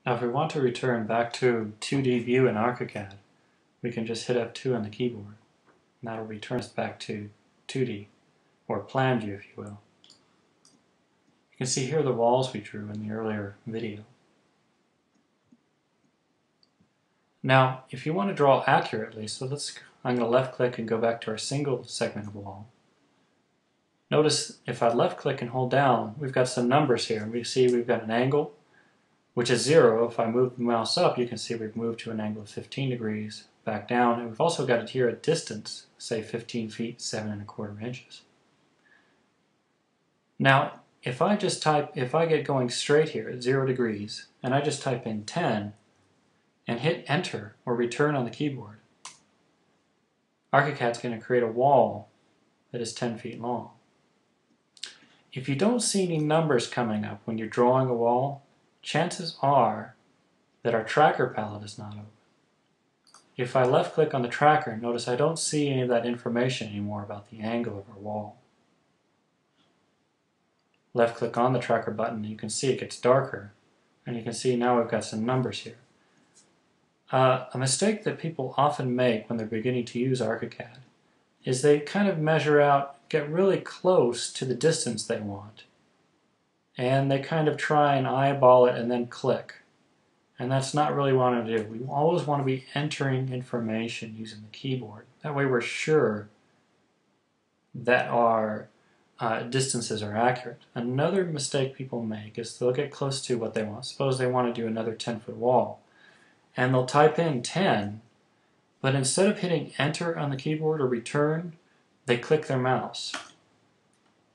Now if we want to return back to 2D view in ArchiCAD, we can just hit F2 on the keyboard, and that'll return us back to 2D, or plan view if you will. You can see here the walls we drew in the earlier video. Now if you want to draw accurately, I'm going to left click and go back to our single segment of wall. Notice if I left click and hold down, we've got some numbers here. We see we've got an angle, which is 0. If I move the mouse up, you can see we've moved to an angle of 15 degrees, back down, and we've also got it here at distance, say 15 feet, 7¼ inches. Now, if I get going straight here at 0 degrees, and I just type in 10, and hit enter or return on the keyboard, ArchiCAD's going to create a wall that is 10 feet long. If you don't see any numbers coming up when you're drawing a wall, chances are that our tracker palette is not open. If I left click on the tracker, notice I don't see any of that information anymore about the angle of our wall. Left click on the tracker button and you can see it gets darker, and you can see now we've got some numbers here. A mistake that people often make when they're beginning to use ArchiCAD is they kind of measure out, get really close to the distance they want, and they kind of try and eyeball it and then click. And that's not really what I want to do. We always want to be entering information using the keyboard. That way we're sure that our distances are accurate. Another mistake people make is they'll get close to what they want. Suppose they want to do another 10-foot wall, and they'll type in 10, but instead of hitting enter on the keyboard or return, they click their mouse.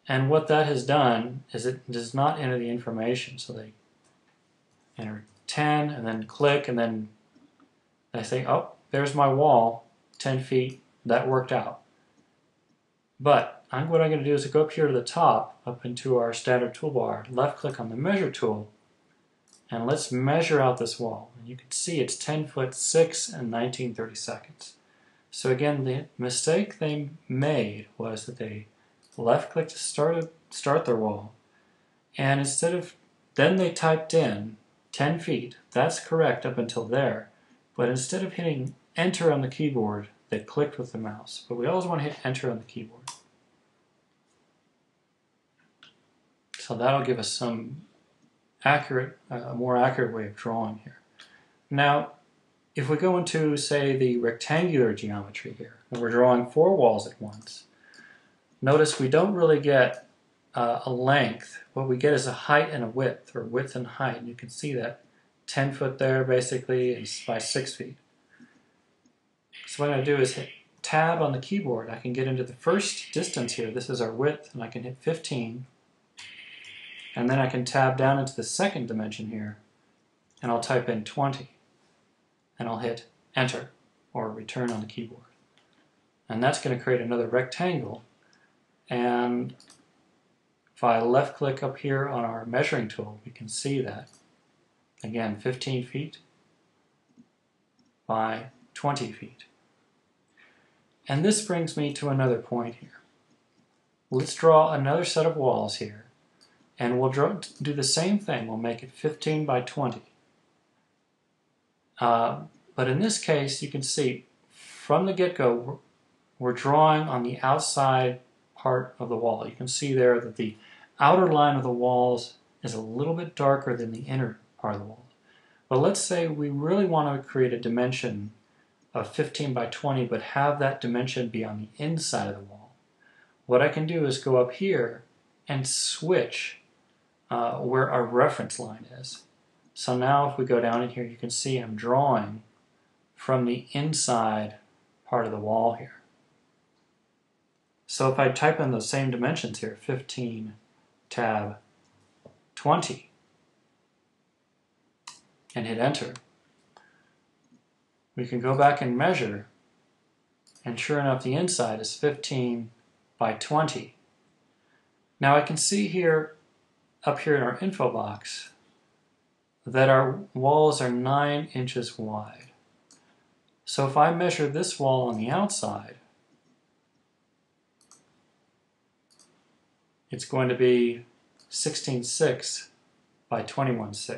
And what that has done is it does not enter the information. So they enter 10 and then click, and then they say, oh, there's my wall, 10 feet, that worked out. But what I'm going to do is go up here to the top, up into our standard toolbar, left click on the measure tool, and let's measure out this wall. And you can see it's 10 foot 6 and 19/32. So again, the mistake they made was that they left click to start their wall, and then they typed in 10 feet. That's correct up until there, but instead of hitting enter on the keyboard, they clicked with the mouse. But we always want to hit enter on the keyboard. So that'll give us some a more accurate way of drawing here. Now, if we go into, say, the rectangular geometry here, and we're drawing 4 walls at once, notice we don't really get a length. What we get is a height and a width, or width and height. And you can see that 10 foot there basically is by 6 feet. So what I'm going to do is hit tab on the keyboard. I can get into the first distance here. This is our width, and I can hit 15. And then I can tab down into the second dimension here, and I'll type in 20. And I'll hit enter or return on the keyboard. And that's going to create another rectangle. And if I left click up here on our measuring tool, we can see that. Again, 15 feet by 20 feet. And this brings me to another point here. Let's draw another set of walls here. And we'll do the same thing. We'll make it 15 by 20. But in this case, you can see from the get-go, we're drawing on the outside part of the wall. You can see there that the outer line of the walls is a little bit darker than the inner part of the wall. But let's say we really want to create a dimension of 15 by 20, but have that dimension be on the inside of the wall. What I can do is go up here and switch where our reference line is. So now if we go down in here, you can see I'm drawing from the inside part of the wall here. So if I type in those same dimensions here, 15 tab 20, and hit enter, we can go back and measure, and sure enough the inside is 15 by 20. Now I can see here, up here in our info box, that our walls are 9 inches wide. So if I measure this wall on the outside, it's going to be 16.6 by 21.6.